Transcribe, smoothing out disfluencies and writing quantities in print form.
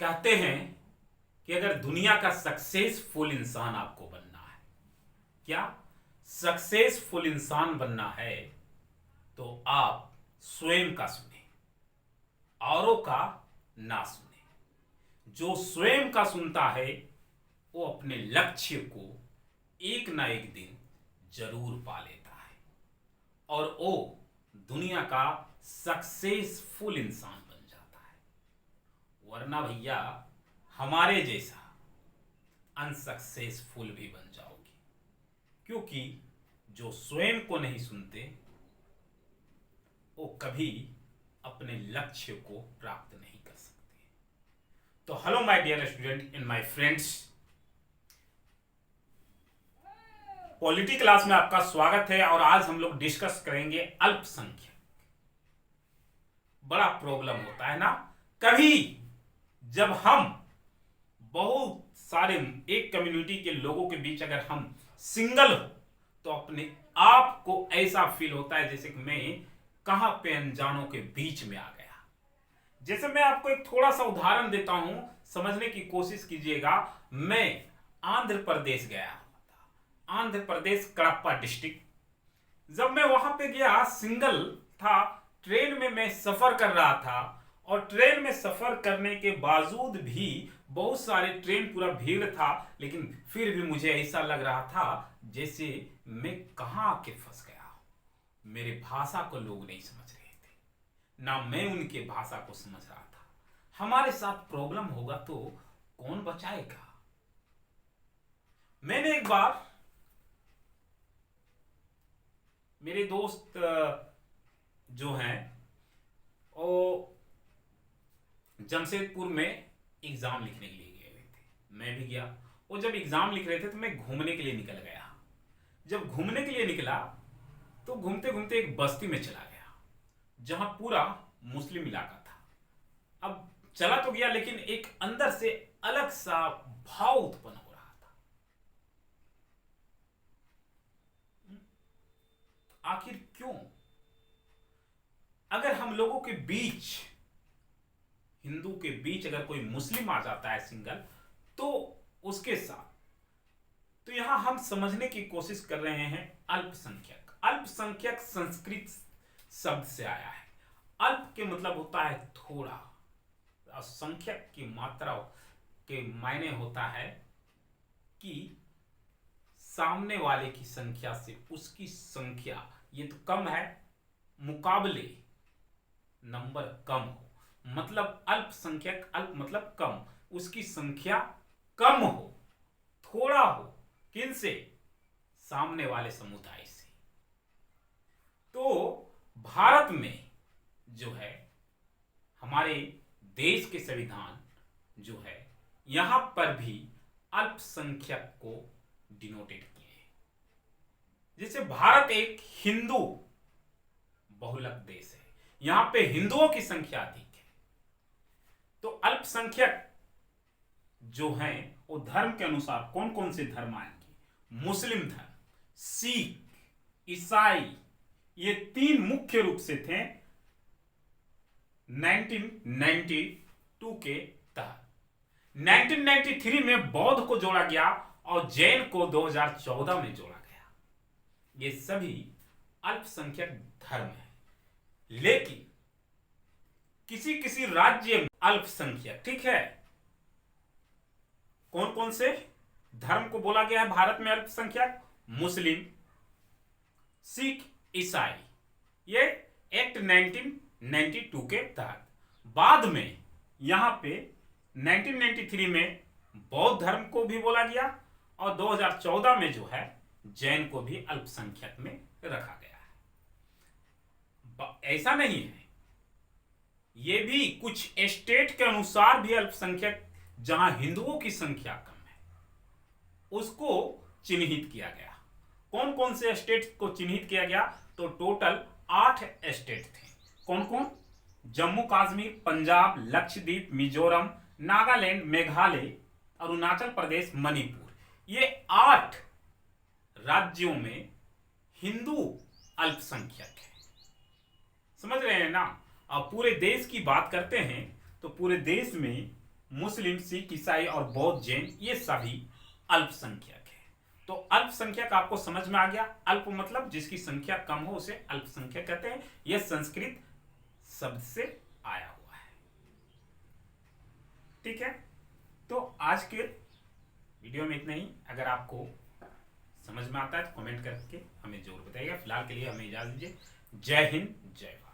कहते हैं कि अगर दुनिया का सक्सेसफुल इंसान आपको बनना है, क्या सक्सेसफुल इंसान बनना है, तो आप स्वयं का सुने, औरों का ना सुने। जो स्वयं का सुनता है वो अपने लक्ष्य को एक ना एक दिन जरूर पा लेता है और वो दुनिया का सक्सेसफुल इंसान बन जाता है। वरना भैया हमारे जैसा अनसक्सेसफुल भी बन जाओगे, क्योंकि जो स्वयं को नहीं सुनते वो कभी अपने लक्ष्य को प्राप्त नहीं कर सकते। तो hello my dear student and my friends, polity class में आपका स्वागत है। और आज हम लोग डिस्कस करेंगे अल्पसंख्यक। बड़ा प्रॉब्लम होता है ना, कभी जब हम बहुत सारे एक कम्युनिटी के लोगों के बीच अगर हम सिंगल हो तो अपने आप को ऐसा फील होता है जैसे कि मैं कहां पे अनजानों के बीच में आ गया। जैसे मैं आपको एक थोड़ा सा उदाहरण देता हूं, समझने की कोशिश कीजिएगा। मैं आंध्र प्रदेश गया था, आंध्र प्रदेश कडप्पा डिस्ट्रिक्ट। जब मैं वहां पे गया, सिंगल था, ट्रेन में मैं सफर कर रहा था और ट्रेन में सफर करने के बावजूद भी बहुत सारे ट्रेन पूरा भीड़ था, लेकिन फिर भी मुझे ऐसा लग रहा था जैसे मैं कहां आके फंस गया हूं। मेरे भाषा को लोग नहीं समझ रहे थे, ना मैं उनके भाषा को समझ रहा था। हमारे साथ प्रॉब्लम होगा तो कौन बचाएगा। मैंने एक बार मेरे दोस्त जो हैं वो जमशेदपुर में एग्जाम लिखने के लिए गए हुए थे, मैं भी गया। वो जब एग्जाम लिख रहे थे तो मैं घूमने के लिए निकल गया। जब घूमने के लिए निकला तो घूमते घूमते एक बस्ती में चला गया जहां पूरा मुस्लिम इलाका था। अब चला तो गया, लेकिन एक अंदर से अलग सा भाव उत्पन्न हो रहा था। आखिर क्यों? अगर हम लोगों के बीच, हिंदू के बीच अगर कोई मुस्लिम आ जाता है सिंगल, तो उसके साथ, तो यहां हम समझने की कोशिश कर रहे हैं अल्पसंख्यक। अल्पसंख्यक संस्कृत शब्द से आया है। अल्प के मतलब होता है थोड़ा, और संख्यक की मात्रा के मायने होता है कि सामने वाले की संख्या से उसकी संख्या, ये तो कम है, मुकाबले नंबर कम हो, मतलब अल्पसंख्यक। अल्प मतलब कम, उसकी संख्या कम हो, थोड़ा हो। किनसे? सामने वाले समुदाय से। तो भारत में जो है, हमारे देश के संविधान जो है, यहां पर भी अल्पसंख्यक को डिनोटेड किए हैं। जैसे भारत एक हिंदू बहुलक देश है, यहां पे हिंदुओं की संख्या अधिक है। तो अल्पसंख्यक जो हैं वो धर्म के अनुसार कौन कौन से धर्म आएंगे? मुस्लिम धर्म, सिख, ईसाई, ये तीन मुख्य रूप से थे 1992 के तहत। 1993 में बौद्ध को जोड़ा गया और जैन को 2014 में जोड़ा गया। ये सभी अल्पसंख्यक धर्म है। लेकिन किसी किसी राज्य में अल्पसंख्यक, ठीक है, कौन कौन से धर्म को बोला गया है भारत में अल्पसंख्यक? मुस्लिम, सिख, ईसाई, ये एक्ट 1992 के तहत। बाद में यहां पे 1993 में बौद्ध धर्म को भी बोला गया और 2014 में जो है जैन को भी अल्पसंख्यक में रखा गया है। ऐसा नहीं है, ये भी कुछ स्टेट के अनुसार भी अल्पसंख्यक, जहां हिंदुओं की संख्या कम है, उसको चिन्हित किया गया। कौन कौन से स्टेट को चिन्हित किया गया? तो टोटल 8 स्टेट थे। कौन कौन? जम्मू कश्मीर, पंजाब, लक्षद्वीप, मिजोरम, नागालैंड, मेघालय, अरुणाचल प्रदेश, मणिपुर। ये 8 राज्यों में हिंदू अल्पसंख्यक है। समझ रहे हैं ना? अब पूरे देश की बात करते हैं तो पूरे देश में मुस्लिम, सिख, ईसाई और बौद्ध, जैन ये सभी अल्पसंख्यक है। तो अल्पसंख्यक आपको समझ में आ गया। अल्प मतलब जिसकी संख्या कम हो उसे अल्पसंख्यक कहते हैं। यह संस्कृत शब्द से आया हुआ है। ठीक है, तो आज के वीडियो में इतना ही। अगर आपको समझ में आता है तो कमेंट करके हमें जरूर बताइएगा। फिलहाल के लिए हमें इजाजत दीजिए। जय हिंद, जय भारत।